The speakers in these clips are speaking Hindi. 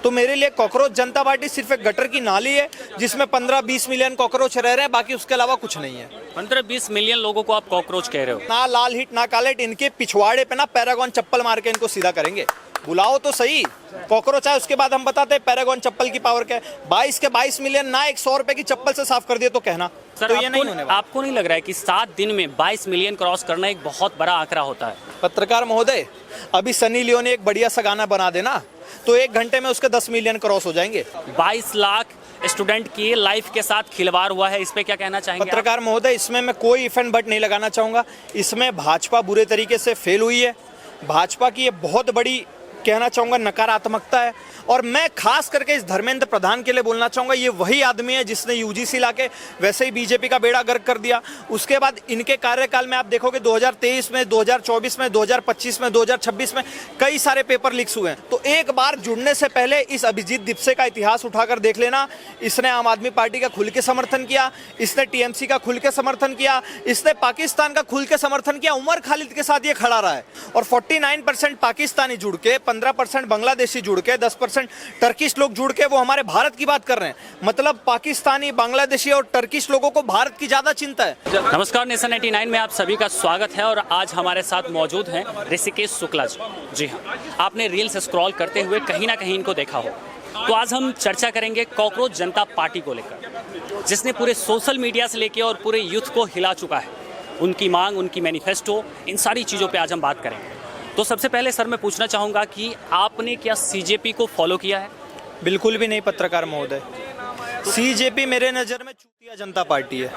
तो मेरे लिए कॉकरोच जनता पार्टी सिर्फ एक गटर की नाली है जिसमें 15-20 मिलियन कॉकरोच रह रहे हैं, बाकी उसके अलावा कुछ नहीं है। 15-20 मिलियन लोगों को आप कॉकरोच कह रहे हो? ना लाल हिट ना काले हिट, इनके पिछवाड़े पे ना पैरागॉन चप्पल मार के इनको सीधा करेंगे। बुलाओ तो सही कॉकरोच है, उसके बाद हम बताते हैं पैरागॉन चप्पल की पावर क्या है। 22 के 22 मिलियन ना 100 रुपए की चप्पल से साफ कर दिए तो कहना। सर, तो ये नहीं होने वाला। आपको नहीं लग रहा है कि 7 दिन में 22 मिलियन क्रॉस करना एक बहुत बड़ा आंकड़ा होता है? पत्रकार महोदय, अभी सनी लियोन ने एक बढ़िया सा गाना बना देना तो 1 घंटे में उसके 10 मिलियन क्रॉस हो जाएंगे। 22 लाख स्टूडेंट की लाइफ के साथ खिलवाड़ हुआ है, इस पे क्या कहना चाहेंगे? पत्रकार महोदय, इसमें मैं कोई इफ एंड बट नहीं लगाना चाहूंगा। इसमें भाजपा बुरे तरीके से फेल हुई है। भाजपा की ये बहुत बड़ी कहना चाहूंगा नकारात्मकता है। और मैं खास करके इस धर्मेंद्र प्रधान के लिए बोलना चाहूंगा, ये वही आदमी है जिसने यूजीसी लाके वैसे ही बीजेपी का बेड़ा गर्क कर दिया। उसके बाद इनके कार्यकाल में आप देखोगे 2023 में, 2024 में, 2025 में, 2026 में कई सारे पेपर लीक्स हुए हैं। तो एक बार जुड़ने से पहले इस अभिजीत दिपसे का इतिहास उठाकर देख लेना। इसने आम आदमी पार्टी का खुल के समर्थन किया, इसने टीएमसी का खुल के समर्थन किया, इसने पाकिस्तान का खुल के समर्थन किया। उमर खालिद के साथ ये खड़ा रहा है। और 49% पाकिस्तानी जुड़ के, 15% बांग्लादेशी जुड़ के, 10% टर्किश लोग जुड़ के वो हमारे भारत की बात कर रहे हैं। मतलब पाकिस्तानी, बांग्लादेशी और टर्किश लोगों को भारत की ज्यादा चिंता है। नमस्कार, नेशन 89 में आप सभी का स्वागत है। और आज हमारे साथ मौजूद हैं ऋषिकेश शुक्ला जी। जी हाँ, आपने रील्स स्क्रॉल करते हुए कहीं ना कहीं इनको देखा हो। तो आज हम चर्चा करेंगे कॉकरोच जनता पार्टी को लेकर, जिसने पूरे सोशल मीडिया से लेकर और पूरे यूथ को हिला चुका है। उनकी मांग, उनकी मैनिफेस्टो, इन सारी चीज़ों पे आज हम बात करेंगे। तो सबसे पहले सर मैं पूछना चाहूँगा कि आपने क्या सीजेपी को फॉलो किया है? बिल्कुल भी नहीं पत्रकार महोदय। सीजेपी मेरे नज़र में चूतिया जनता पार्टी है,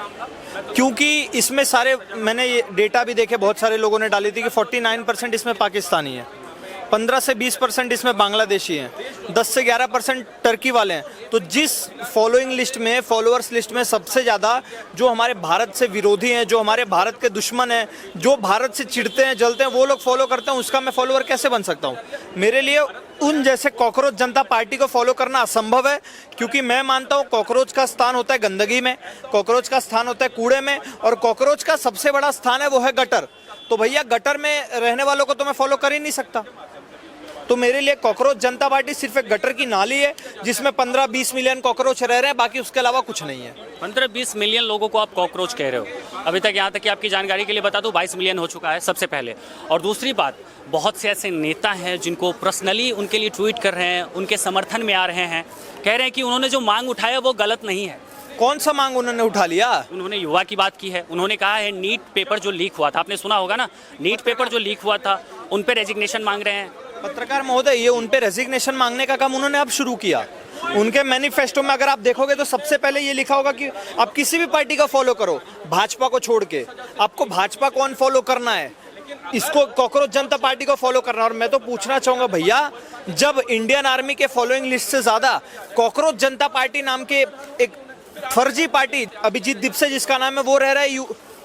क्योंकि इसमें सारे, मैंने ये डेटा भी देखे, बहुत सारे लोगों ने डाली थी कि 49% इसमें पाकिस्तानी है, 15 से 20% इसमें बांग्लादेशी हैं, 10 से 11% टर्की वाले हैं। तो जिस फॉलोइंग लिस्ट में, फॉलोअर्स लिस्ट में सबसे ज़्यादा जो हमारे भारत से विरोधी हैं, जो हमारे भारत के दुश्मन हैं, जो भारत से चिढ़ते हैं, जलते हैं, वो लोग फॉलो करते हैं, उसका मैं फॉलोअर कैसे बन सकता हूँ? मेरे लिए उन जैसे कॉकरोच जनता पार्टी को फॉलो करना असंभव है, क्योंकि मैं मानता हूँ कॉकरोच का स्थान होता है गंदगी में, कॉकरोच का स्थान होता है कूड़े में, और कॉकरोच का सबसे बड़ा स्थान है वो है गटर। तो भैया गटर में रहने वालों को तो मैं फॉलो कर ही नहीं सकता। तो मेरे लिए कॉकरोच जनता पार्टी सिर्फ एक गटर की नाली है जिसमें 15-20 मिलियन कॉकरोच रह रहे हैं, बाकी उसके अलावा कुछ नहीं है। 15-20 मिलियन लोगों को आप कॉकरोच कह रहे हो। अभी तक, यहाँ तक कि आपकी जानकारी के लिए बता दूं, 22 मिलियन हो चुका है सबसे पहले। और दूसरी बात, बहुत से ऐसे नेता हैं जिनको पर्सनली उनके लिए ट्वीट कर रहे हैं, उनके समर्थन में आ रहे हैं, कह रहे हैं कि उन्होंने जो मांग उठाया वो गलत नहीं है। कौन सा मांग उन्होंने उठा लिया? उन्होंने युवा की बात की है। उन्होंने कहा है नीट पेपर जो लीक हुआ था, आपने सुना होगा ना, नीट पेपर जो लीक हुआ था उन पे रेजिग्नेशन मांग रहे हैं। पत्रकार महोदय, ये उन पे रेजिग्नेशन मांगने का काम उन्होंने अब शुरू किया। उनके मैनिफेस्टो में अगर आप देखोगे तो सबसे पहले ये लिखा होगा कि आप किसी भी पार्टी का फॉलो करो, भाजपा को छोड़ के। आपको भाजपा को अनफॉलो करना है, इसको कॉकरोच जनता पार्टी को फॉलो करना है। और मैं तो पूछना चाहूंगा भैया, जब इंडियन आर्मी के फॉलोइंग लिस्ट से ज्यादा कॉकरोच जनता पार्टी नाम के एक फर्जी पार्टी, अभिजीत दिपसे जिसका नाम है, वो रह रहा है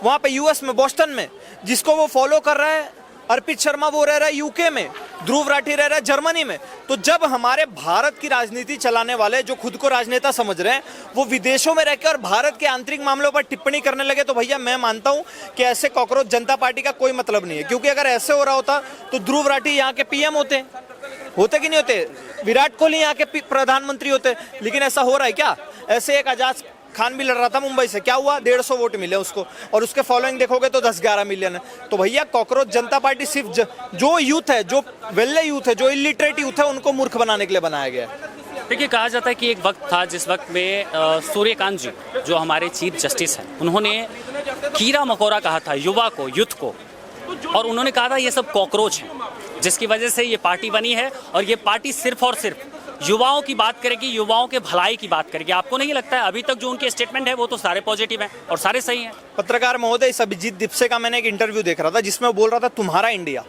वहां पे यूएस में, बोस्टन में, जिसको वो फॉलो कर रहा है अर्पित शर्मा, वो रह रहा है यूके में, ध्रुव राठी रह रहा है जर्मनी में। तो जब हमारे भारत की राजनीति चलाने वाले जो खुद को राजनेता समझ रहे हैं, वो विदेशों में रहकर भारत के आंतरिक मामलों पर टिप्पणी करने लगे, तो भैया मैं मानता हूं कि ऐसे कॉकरोच जनता पार्टी का कोई मतलब नहीं है। क्योंकि अगर ऐसे हो रहा होता तो ध्रुव राठी यहाँ के पीएम होते कि नहीं होते, विराट कोहली यहाँ के प्रधानमंत्री होते। लेकिन ऐसा हो रहा है क्या? ऐसे एक आजाद खान भी लड़ रहा था मुंबई से, क्या हुआ? 150 वोट मिले उसको, और उसके फॉलोइंग देखोगे तो 10-11 मिलियन है। तो भैया कॉकरोच जनता पार्टी सिर्फ जो यूथ है, जो वेल्ले यूथ है, जो इलिटरेट यूथ है, उनको मूर्ख बनाने के लिए बनाया गया है। देखिए, कहा जाता है कि एक वक्त था जिस वक्त में सूर्यकांत जी, जो हमारे चीफ जस्टिस हैं, उन्होंने कीड़ा मकोड़ा कहा था युवा को, यूथ को, और उन्होंने कहा था ये सब कॉकरोच हैं, जिसकी वजह से ये पार्टी बनी है। और ये पार्टी सिर्फ और सिर्फ युवाओं की बात करेगी, युवाओं के भलाई की बात करेगी। आपको नहीं लगता है अभी तक जो उनके स्टेटमेंट है वो तो सारे पॉजिटिव हैं और सारे सही हैं? पत्रकार महोदय, इस अभिजीत दिपसे का मैंने एक इंटरव्यू देख रहा था जिसमें वो बोल रहा था तुम्हारा इंडिया,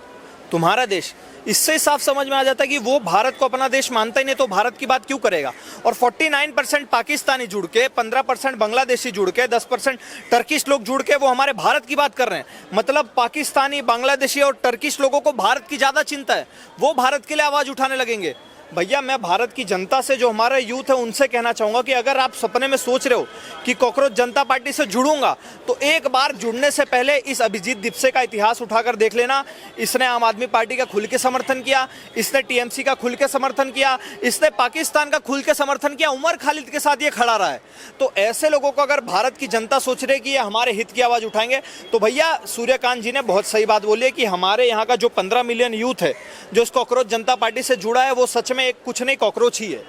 तुम्हारा देश। इससे साफ समझ में आ जाता है कि वो भारत को अपना देश मानता ही नहीं, तो भारत की बात क्यों करेगा? और 49% पाकिस्तानी जुड़ के, 15% बांग्लादेशी जुड़ के, 10% टर्किश लोग जुड़ के वो हमारे भारत की बात कर रहे हैं। मतलब पाकिस्तानी, बांग्लादेशी और टर्किश लोगों को भारत की ज्यादा चिंता है, वो भारत के लिए आवाज उठाने लगेंगे। भैया मैं भारत की जनता से, जो हमारा यूथ है, उनसे कहना चाहूँगा कि अगर आप सपने में सोच रहे हो कि कॉकरोच जनता पार्टी से जुड़ूंगा, तो एक बार जुड़ने से पहले इस अभिजीत दिपसे का इतिहास उठाकर देख लेना। इसने आम आदमी पार्टी का खुल के समर्थन किया, इसने टीएमसी का खुल के समर्थन किया, इसने पाकिस्तान का खुल के समर्थन किया, उमर खालिद के साथ ये खड़ा रहा है। तो ऐसे लोगों को अगर भारत की जनता सोच रही है कि ये हमारे हित की आवाज़ उठाएंगे, तो भैया सूर्यकांत जी ने बहुत सही बात बोली है कि हमारे यहाँ का जो 15 मिलियन यूथ है जो इस कॉकरोच जनता पार्टी से जुड़ा है, वो सच में एक कुछ नहीं कॉकरोच ही है।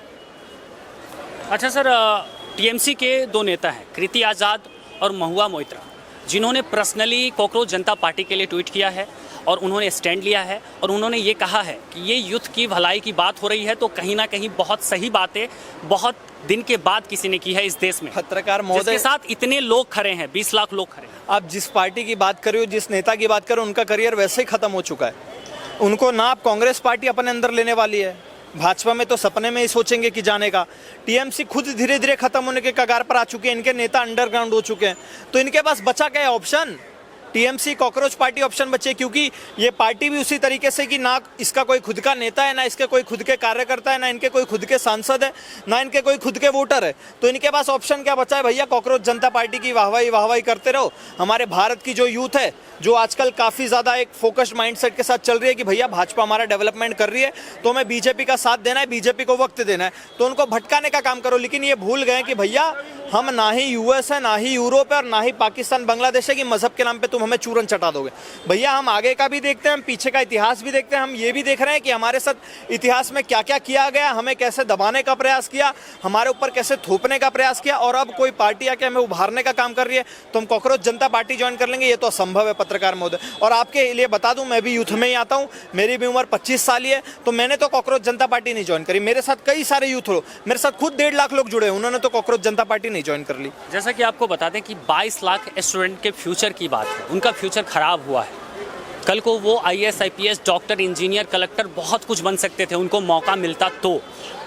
अच्छा सर, टीएमसी के दो नेता हैं, कृति आज़ाद और महुआ मोइत्रा, जिन्होंने पर्सनली कॉकरोच जनता पार्टी के लिए ट्वीट किया है और उन्होंने स्टैंड लिया है और उन्होंने ये कहा है कि ये यूथ की भलाई की बात हो रही है, तो कहीं ना कहीं बहुत सही बातें बहुत दिन के बाद किसी ने की है इस देश में। पत्रकार जिसके महोदय, साथ इतने लोग खड़े हैं, 20 लाख लोग खड़े हैं। आप जिस पार्टी की बात कर रहे हो, जिस नेता की बात कर रहे हो, उनका करियर वैसे ही खत्म हो चुका है। उनको ना आप कांग्रेस पार्टी अपने अंदर लेने वाली है, भाजपा में तो सपने में ही सोचेंगे कि जाने का। टीएमसी खुद धीरे धीरे खत्म होने के कगार पर आ चुके हैं, इनके नेता अंडरग्राउंड हो चुके हैं, तो इनके पास बचा क्या है option? TMC cockroach party option बचे, क्योंकि ये पार्टी भी उसी तरीके से कि ना इसका कोई खुद का नेता है, ना इसके कोई खुद के कार्यकर्ता है, ना इनके कोई खुद के सांसद है, ना इनके कोई खुद के वोटर है। तो इनके पास ऑप्शन क्या बचा है भैया? कॉकरोच जनता पार्टी की वाहवाही करते रहो। हमारे भारत की जो यूथ है, जो आजकल काफ़ी ज़्यादा एक फोकस्ड माइंडसेट के साथ चल रही है कि भैया भाजपा हमारा डेवलपमेंट कर रही है, तो हमें बीजेपी का साथ देना है, बीजेपी को वक्त देना है, तो उनको भटकाने का काम करो। लेकिन ये भूल गए कि भैया हम ना ही यूएस है, ना ही यूरोप है, और ना ही पाकिस्तान बांग्लादेश है कि मजहब के नाम पे तुम हमें चूरन चटा दोगे। भैया हम आगे का भी देखते हैं, हम पीछे का इतिहास भी देखते हैं, हम ये भी देख रहे हैं कि हमारे साथ इतिहास में क्या क्या किया गया, हमें कैसे दबाने का प्रयास किया, हमारे ऊपर कैसे थोपने का प्रयास किया, और अब कोई पार्टी आके हमें उभारने का काम कर रही है तो हम कॉकरोच जनता पार्टी ज्वाइन कर लेंगे, ये तो असंभव है पत्रकार महोदय। और आपके लिए बता दूं, मैं भी यूथ में ही आता हूं, मेरी भी उम्र 25 साल ही है, तो मैंने तो कॉकरोच जनता पार्टी नहीं ज्वाइन करी। मेरे साथ कई सारे यूथ हो, मेरे साथ खुद 1.5 लाख लोग जुड़े, उन्होंने तो कॉकरोच जनता पार्टी नहीं ज्वाइन कर ली। जैसा कि आपको बता दें कि 22 लाख स्टूडेंट के फ्यूचर की बात है, उनका फ्यूचर खराब हुआ है। कल को वो IAS, IPS, doctor, engineer, collector बहुत कुछ बन सकते थे, उनको मौका मिलता तो।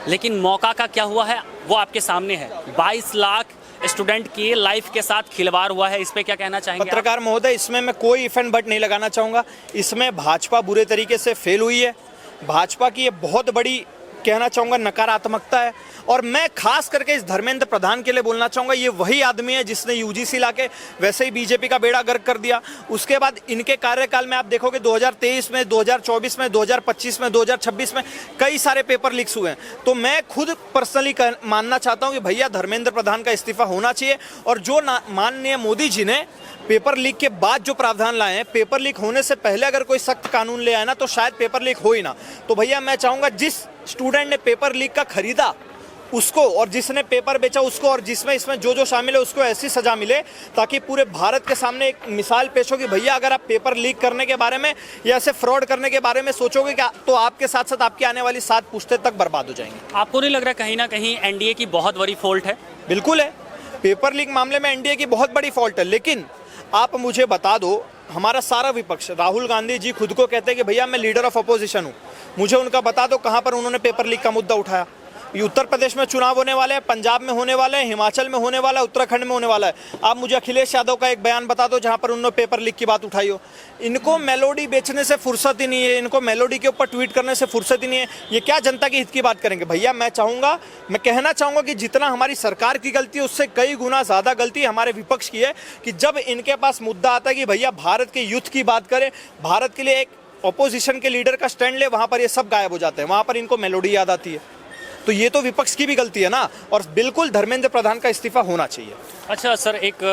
लेकिन मौका का क्या हुआ है वो आपके सामने है। 22 लाख स्टूडेंट की लाइफ के साथ खिलवाड़ हुआ है, इस पे क्या कहना चाहेंगे पत्रकार महोदय? इसमें मैं कोई इफ एंड बट नहीं लगाना चाहूँगा। इसमें भाजपा बुरे तरीके से फेल हुई है। भाजपा की ये बहुत बड़ी, कहना चाहूँगा, नकारात्मकता है। और मैं खास करके इस धर्मेंद्र प्रधान के लिए बोलना चाहूँगा, ये वही आदमी है जिसने यूजीसी लाके वैसे ही बीजेपी का बेड़ा गर्क कर दिया। उसके बाद इनके कार्यकाल में आप देखोगे 2023 में, 2024 में, 2025 में, 2026 में कई सारे पेपर लीक्स हुए हैं। तो मैं खुद पर्सनली मानना चाहता हूँ कि भैया धर्मेंद्र प्रधान का इस्तीफा होना चाहिए। और जो माननीय मोदी जी ने पेपर लीक के बाद जो प्रावधान लाए हैं, पेपर लीक होने से पहले अगर कोई सख्त कानून ले आए ना, तो शायद पेपर लीक हो ही ना। तो भैया मैं चाहूँगा जिस स्टूडेंट ने पेपर लीक का खरीदा उसको, और जिसने पेपर बेचा उसको, और जिसमें इसमें जो जो शामिल है उसको ऐसी सजा मिले ताकि पूरे भारत के सामने एक मिसाल पेश हो कि भैया अगर आप पेपर लीक करने के बारे में या ऐसे फ्रॉड करने के बारे में सोचोगे क्या, तो आपके साथ साथ आपकी आने वाली 7 पुश्तें तक बर्बाद हो जाएंगी। आपको नहीं लग रहा कहीं ना कहीं एनडीए की बहुत बड़ी फॉल्ट है? बिल्कुल है, पेपर लीक मामले में एनडीए की बहुत बड़ी फॉल्ट है। लेकिन आप मुझे बता दो, हमारा सारा विपक्ष, राहुल गांधी जी खुद को कहते हैं कि भैया मैं लीडर ऑफ अपोजिशन हूँ, मुझे उनका बता दो कहाँ पर उन्होंने पेपर लीक का मुद्दा उठाया। ये उत्तर प्रदेश में चुनाव होने वाले हैं, पंजाब में होने वाले हैं, हिमाचल में होने वाला है, उत्तराखंड में होने वाला है। आप मुझे अखिलेश यादव का एक बयान बता दो जहां पर उन्होंने पेपर लीक की बात उठाई हो। इनको मेलोडी बेचने से फुर्सत ही नहीं है, इनको मेलोडी के ऊपर ट्वीट करने से फुर्सत ही नहीं है। ये क्या जनता के हित की बात करेंगे? भैया मैं कहना चाहूँगा कि जितना हमारी सरकार की गलती है उससे कई गुना ज़्यादा गलती हमारे विपक्ष की है कि जब इनके पास मुद्दा आता है कि भैया भारत के यूथ की बात करें, भारत के लिए एक ऑपोजिशन के लीडर का स्टैंड ले, वहाँ पर ये सब गायब हो जाते हैं, वहाँ पर इनको मेलोडी याद आती है। तो ये तो विपक्ष की भी गलती है ना, और बिल्कुल धर्मेंद्र प्रधान का इस्तीफा होना चाहिए। अच्छा सर, एक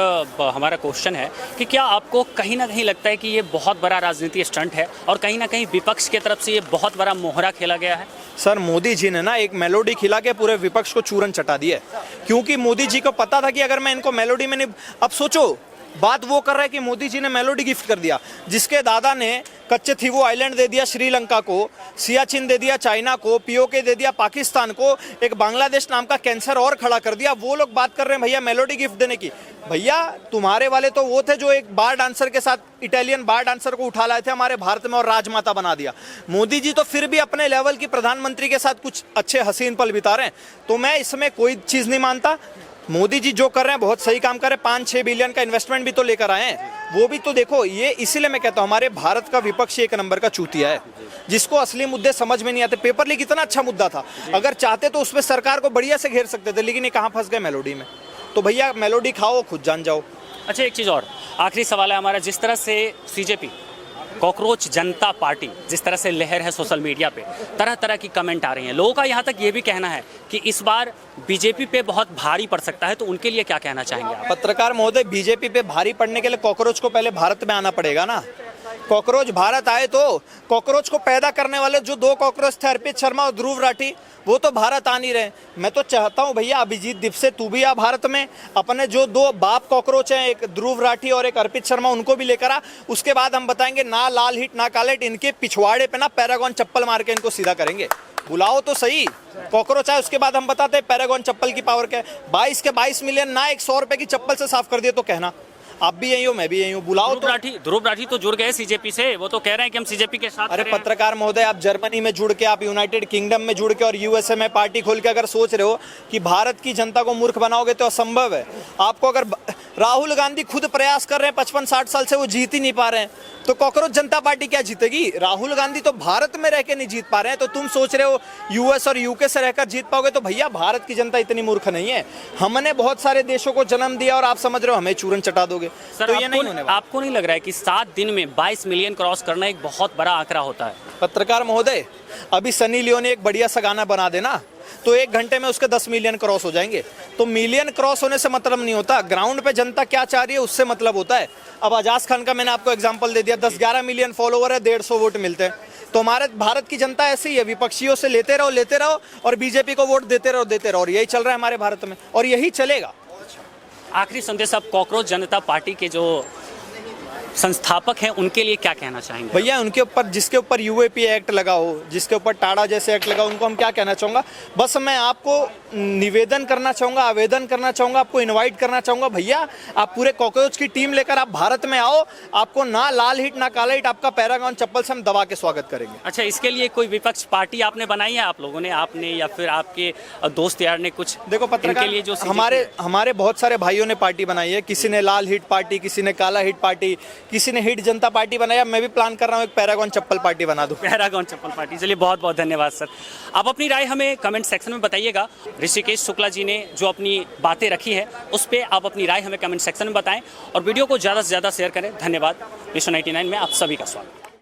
हमारा क्वेश्चन है कि क्या आपको कहीं ना कहीं लगता है कि ये बहुत बड़ा राजनीति स्टंट है और कहीं ना कहीं विपक्ष की तरफ से ये बहुत बड़ा मोहरा खेला गया है? सर, मोदी जी ने ना एक मेलोडी खिला के पूरे विपक्ष को चूरन चटा दिया है, क्योंकि मोदी जी को पता था कि अगर मैं इनको मेलोडी में नहीं, अब सोचो बात वो कर रहा है कि मोदी जी ने मेलोडी गिफ्ट कर दिया, जिसके दादा ने कच्चे थीवो आइलैंड दे दिया श्रीलंका को, सियाचिन दे दिया चाइना को, पीओके दे दिया पाकिस्तान को, एक बांग्लादेश नाम का कैंसर और खड़ा कर दिया। वो लोग बात कर रहे हैं भैया मेलोडी गिफ्ट देने की। भैया तुम्हारे वाले तो वो थे जो एक बार डांसर के साथ, इटालियन बार डांसर को उठा लाए थे हमारे भारत में और राजमाता बना दिया। मोदी जी तो फिर भी अपने लेवल की प्रधानमंत्री के साथ कुछ अच्छे हसीन पल बिता रहे हैं। तो मैं इसमें कोई चीज़ नहीं मानता। मोदी जी जो कर रहे हैं बहुत सही काम कर रहे हैं, 5-6 बिलियन का इन्वेस्टमेंट भी तो लेकर आए हैं, वो भी तो देखो। ये इसीलिए मैं कहता हूँ हमारे भारत का विपक्ष एक नंबर का चूतिया है, जिसको असली मुद्दे समझ में नहीं आते। पेपर लीक इतना अच्छा मुद्दा था, अगर चाहते तो उसमें सरकार को बढ़िया से घेर सकते थे, लेकिन ये कहाँ फंस गए मेलोडी में। तो भैया मेलोडी खाओ, खुद जान जाओ। अच्छा, एक चीज़ और, आखिरी सवाल है हमारा। जिस तरह से सीजेपी, कॉकरोच जनता पार्टी, जिस तरह से लहर है सोशल मीडिया पे, तरह तरह की कमेंट आ रही हैं, लोगों का यहाँ तक ये भी कहना है कि इस बार बीजेपी पे बहुत भारी पड़ सकता है, तो उनके लिए क्या कहना चाहेंगे आप? पत्रकार महोदय, बीजेपी पे भारी पड़ने के लिए कॉकरोच को पहले भारत में आना पड़ेगा ना। कॉकरोच भारत आए तो कॉकरोच को पैदा करने वाले जो 2 कॉकरोच थे, अर्पित शर्मा और ध्रुव राठी, वो तो भारत आ नहीं रहे। मैं तो चाहता हूं भैया अभिजीत दीपसे तू भी आ भारत में, अपने जो 2 बाप कॉकरोच हैं, एक ध्रुव राठी और एक अर्पित शर्मा, उनको भी लेकर आ। उसके बाद हम बताएंगे ना लाल हिट ना काला हिट, इनके पिछवाड़े पे ना पैरागॉन चप्पल मार के इनको सीधा करेंगे। बुलाओ तो सही कॉकरोच आए, उसके बाद हम बताते हैं पैरागॉन चप्पल की पावर क्या है। 22 के 22 मिलियन ना 100 रुपए की चप्पल से साफ कर दिए तो कहना आप भी यही हो, मैं भी यही हूँ। बुलाओ तो। ध्रुव राठी तो जुड़ गए सीजेपी से, वो तो कह रहे हैं कि हम सीजेपी के साथ। अरे पत्रकार महोदय, आप जर्मनी में जुड़ के, आप यूनाइटेड किंगडम में जुड़ के और यूएसए में पार्टी खोल के अगर सोच रहे हो कि भारत की जनता को मूर्ख बनाओगे तो असंभव है। आपको अगर राहुल गांधी खुद प्रयास कर रहे हैं 55-60 साल से, वो जीत ही नहीं पा रहे हैं, तो कॉकरोच जनता पार्टी क्या जीतेगी? राहुल गांधी तो भारत में रह के नहीं जीत पा रहे हैं, तो तुम सोच रहे हो यूएस और यूके से रहकर जीत पाओगे? तो भैया भारत की जनता इतनी मूर्ख नहीं है। हमने बहुत सारे देशों को जन्म दिया और आप समझ रहे हो हमें चूरन चटा दोगे? तो ये नहीं, आपको नहीं लग रहा है कि 7 दिन में 22 मिलियन क्रॉस करना एक बहुत बड़ा आंकड़ा होता है? पत्रकार महोदय, अभी सनी लियोन ने एक बढ़िया सा गाना बना देना तो 1 घंटे में उसके 10 मिलियन क्रॉस हो जाएंगे। तो मिलियन क्रॉस होने से मतलब नहीं होता, ग्राउंड पे जनता क्या चाह रही है उससे मतलब होता है। अब आजाद खान का मैंने आपको एग्जांपल दे दिया, 10-11 मिलियन फॉलोवर है, 150 वोट मिलते हैं। तो हमारे भारत की जनता ऐसी ही है, विपक्षियों से लेते रहो और बीजेपी को वोट देते रहो, और यही चल रहा है हमारे भारत में और यही चलेगा। आखिरी संदेश आप कॉकरोच जनता पार्टी के जो संस्थापक हैं उनके लिए क्या कहना चाहेंगे? भैया उनके ऊपर, जिसके ऊपर यूएपी एक्ट लगा हो, जिसके ऊपर टाड़ा जैसे एक्ट लगा, उनको हम क्या कहना चाहूँगा, बस मैं आपको निवेदन करना चाहूँगा, आवेदन करना चाहूँगा, आपको इनवाइट करना चाहूँगा, भैया आप पूरे कॉकरोच की टीम लेकर आप भारत में आओ, आपको ना लाल हिट ना काला हिट, आपका पैरागॉन चप्पल से हम दबा के स्वागत करेंगे। अच्छा, इसके लिए कोई विपक्ष पार्टी आपने बनाई है, आप लोगों ने, आपने या फिर आपके दोस्त यार ने कुछ? देखो पत्रकार, लिए जो हमारे बहुत सारे भाइयों ने पार्टी बनाई है, किसी ने लाल हिट पार्टी, किसी ने काला हिट पार्टी, किसी ने हिट जनता पार्टी बनाया। मैं भी प्लान कर रहा हूँ एक पैरागॉन चप्पल पार्टी बना दूं। पैरागॉन चप्पल पार्टी, चलिए बहुत बहुत धन्यवाद सर। आप अपनी राय हमें कमेंट सेक्शन में बताइएगा। ऋषिकेश शुक्ला जी ने जो अपनी बातें रखी है उस पर आप अपनी राय हमें कमेंट सेक्शन में बताएं और वीडियो को ज़्यादा से ज़्यादा शेयर करें। धन्यवाद। विश्व 99 में आप सभी का स्वागत।